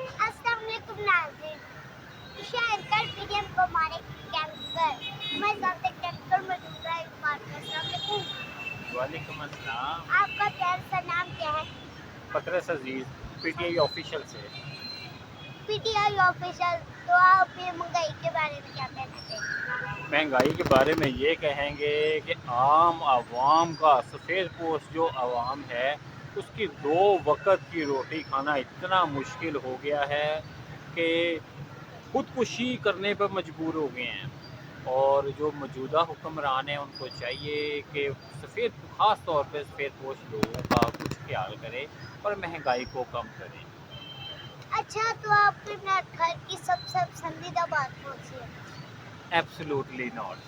अस्सलाम वालेकुम नाज़रीन। शहर पीडीएम को हमारे कैंकर हमारे साथ एक कैंकर मौजूद है। इस बात का अस्सलाम वालेकुम। वालेकुम अस्सलाम। आपका प्यार सा नाम क्या है? पतरस अजीज, पीटीआई ऑफिशियल से। PTI official. तो आप ये महंगाई के बारे में क्या कहना चाहेंगे? महंगाई के बारे में ये कहेंगे कि आम आवाम का सफ़ेद पोश जो आवाम है उसकी दो वक्त की रोटी खाना इतना मुश्किल हो गया है कि खुदकुशी करने पर मजबूर हो गए हैं। और जो मौजूदा हुक्मरान हैं उनको चाहिए कि ख़ास तौर पर सफ़ेद पोश लोगों का कुछ ख्याल करें और महंगाई को कम करें। अच्छा, तो आपके अपने घर की सबसे पसंदीदा बात कौन सी है? Absolutely not.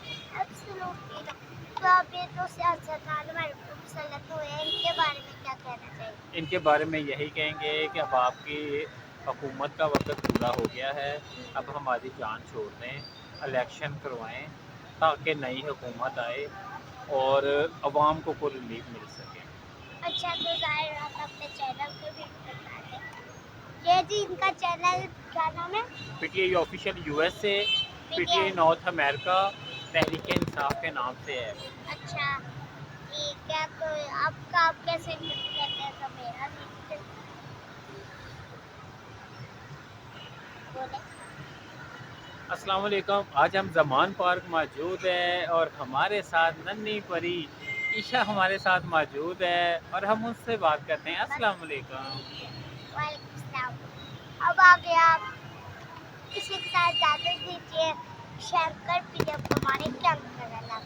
एब्सोल्युटली ना। तो आप ये जो सियासतदान हमारे ऊपर मुसल्लत हुए हैं इनके बारे में क्या कहना चाहिए? इनके बारे में यही कहेंगे कि अब आपकी हुकूमत का वक्त पूरा हो गया है। अब हमारी जान छोड़ दें, इलेक्शन करवाएं ताकि नई हुकूमत आए और आवाम को कोई रिलीफ मिल सके। अच्छा, तो ज़ाहिर आप अपने चैनल के भी बता दें। ये जी इनका चैनल क्या नाम है? पीटीआई ऑफिशियल यूएस से, PTI PTI. North America Tehreek Insaf के नाम से है। अच्छा, ठीक है। तो आपका आप कैसे इंटरव्यू लेते हैं? तो मेरा भी बोले। अस्सलाम वालेकुम। आज हम जमान पार्क मौजूद है और हमारे साथ नन्ही परी ईशा हमारे साथ मौजूद है और हम उनसे बात करते हैं। बस अस्सलाम वालेकुम। वालेकुम सलाम। अब आगे आप किसी के साथ इजाज़त दीजिए। शंकर पीएम को हमारे क्या करना